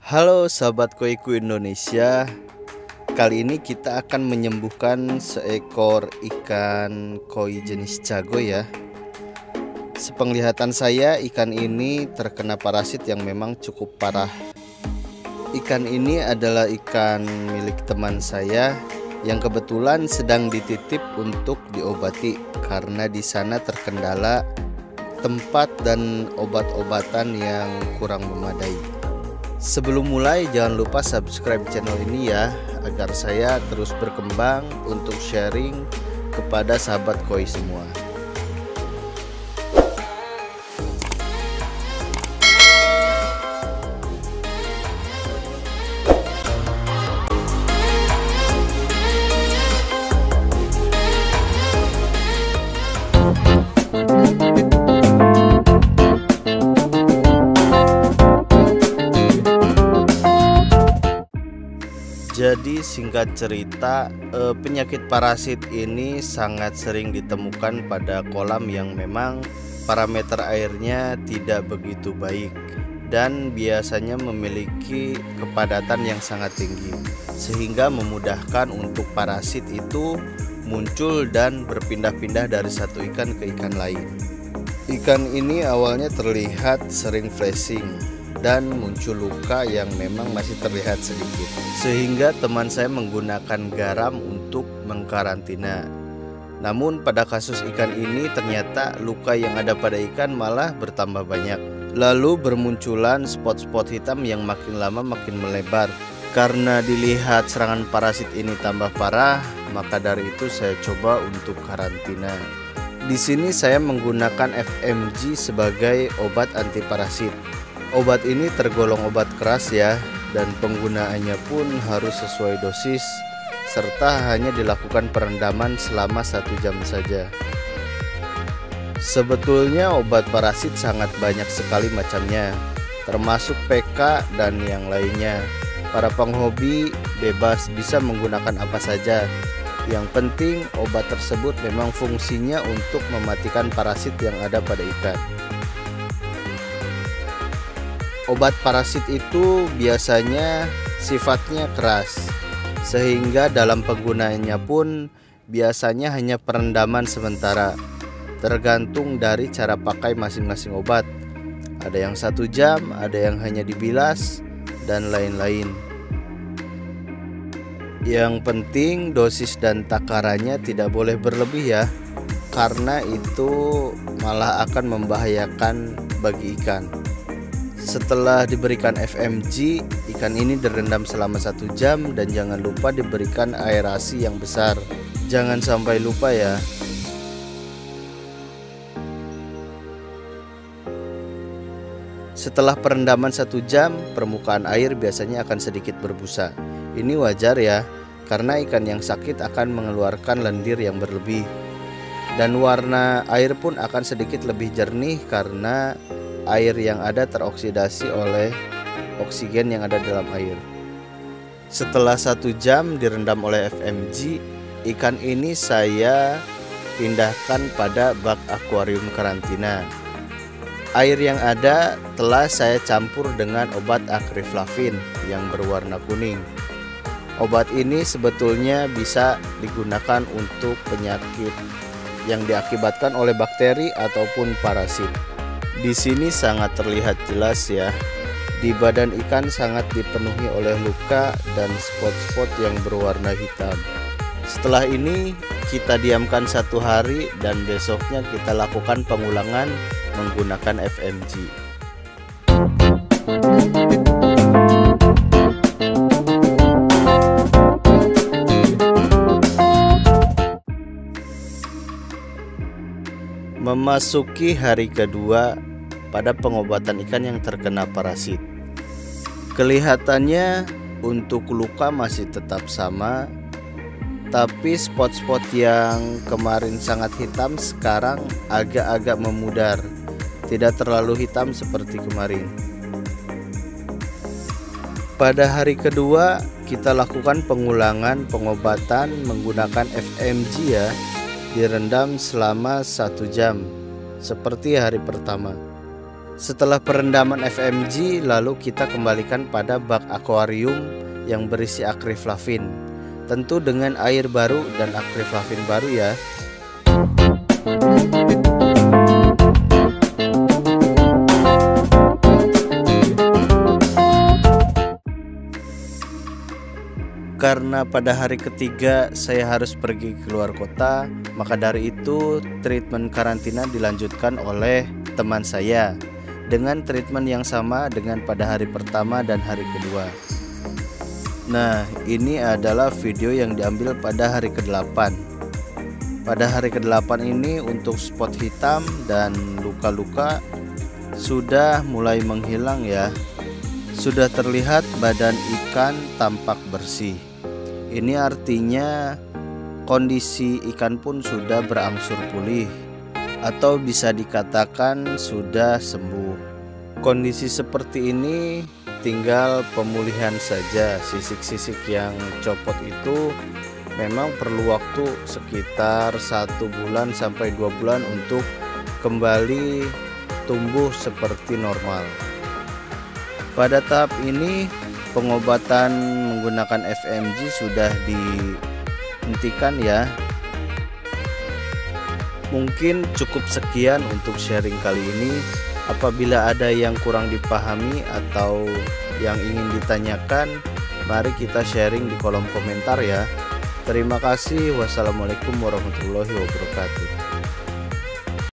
Halo sahabat koiku Indonesia. Kali ini kita akan menyembuhkan seekor ikan koi jenis jago ya. Sepenglihatan saya, ikan ini terkena parasit yang memang cukup parah. Ikan ini adalah ikan milik teman saya yang kebetulan sedang dititip untuk diobati karena di sana terkendala tempat dan obat-obatan yang kurang memadai. Sebelum mulai, jangan lupa subscribe channel ini ya, agar saya terus berkembang untuk sharing kepada sahabat koi semua. Jadi singkat cerita, penyakit parasit ini sangat sering ditemukan pada kolam yang memang parameter airnya tidak begitu baik dan biasanya memiliki kepadatan yang sangat tinggi, sehingga memudahkan untuk parasit itu muncul dan berpindah-pindah dari satu ikan ke ikan lain. Ikan ini awalnya terlihat sering flashing dan muncul luka yang memang masih terlihat sedikit, sehingga teman saya menggunakan garam untuk mengkarantina. Namun pada kasus ikan ini ternyata luka yang ada pada ikan malah bertambah banyak. Lalu bermunculan spot-spot hitam yang makin lama makin melebar. Karena dilihat serangan parasit ini tambah parah, maka dari itu saya coba untuk karantina. Di sini saya menggunakan FMG sebagai obat anti parasit. Obat ini tergolong obat keras ya, dan penggunaannya pun harus sesuai dosis serta hanya dilakukan perendaman selama 1 jam saja. Sebetulnya obat parasit sangat banyak sekali macamnya, termasuk PK dan yang lainnya. Para penghobi bebas bisa menggunakan apa saja. Yang penting obat tersebut memang fungsinya untuk mematikan parasit yang ada pada ikan. Obat parasit itu biasanya sifatnya keras, sehingga dalam penggunaannya pun biasanya hanya perendaman sementara, tergantung dari cara pakai masing-masing obat. Ada yang 1 jam, ada yang hanya dibilas, dan lain-lain. Yang penting dosis dan takarannya tidak boleh berlebih ya, karena itu malah akan membahayakan bagi ikan. Setelah diberikan FMG, ikan ini direndam selama 1 jam dan jangan lupa diberikan aerasi yang besar. Jangan sampai lupa ya. Setelah perendaman 1 jam, permukaan air biasanya akan sedikit berbusa. Ini wajar ya, karena ikan yang sakit akan mengeluarkan lendir yang berlebih. Dan warna air pun akan sedikit lebih jernih karena air yang ada teroksidasi oleh oksigen yang ada dalam air. Setelah 1 jam direndam oleh FMG, ikan ini saya pindahkan pada bak akuarium karantina. Air yang ada telah saya campur dengan obat akriflavin yang berwarna kuning. Obat ini sebetulnya bisa digunakan untuk penyakit yang diakibatkan oleh bakteri ataupun parasit. Di sini sangat terlihat jelas ya, di badan ikan sangat dipenuhi oleh luka dan spot-spot yang berwarna hitam. Setelah ini kita diamkan 1 hari dan besoknya kita lakukan pengulangan menggunakan FMG. Memasuki hari kedua pada pengobatan ikan yang terkena parasit. Kelihatannya untuk luka masih tetap sama, tapi spot-spot yang kemarin sangat hitam sekarang agak-agak memudar, tidak terlalu hitam seperti kemarin. Pada hari kedua kita lakukan pengulangan pengobatan menggunakan FMG ya, direndam selama 1 jam seperti hari pertama. Setelah perendaman FMG, lalu kita kembalikan pada bak akuarium yang berisi akriflavin. Tentu dengan air baru dan akriflavin baru ya. Karena pada hari ketiga saya harus pergi keluar kota, maka dari itu treatment karantina dilanjutkan oleh teman saya dengan treatment yang sama dengan pada hari pertama dan hari kedua. Nah, ini adalah video yang diambil pada hari ke-8. Pada hari ke-8 ini untuk spot hitam dan luka-luka sudah mulai menghilang ya. Sudah terlihat badan ikan tampak bersih. Ini artinya kondisi ikan pun sudah berangsur pulih, atau bisa dikatakan sudah sembuh. Kondisi seperti ini tinggal pemulihan saja. Sisik-sisik yang copot itu memang perlu waktu sekitar 1 bulan sampai 2 bulan untuk kembali tumbuh seperti normal. Pada tahap ini pengobatan menggunakan FMG sudah dihentikan ya. Mungkin cukup sekian untuk sharing kali ini. Apabila ada yang kurang dipahami atau yang ingin ditanyakan, mari kita sharing di kolom komentar ya. Terima kasih. Wassalamualaikum warahmatullahi wabarakatuh.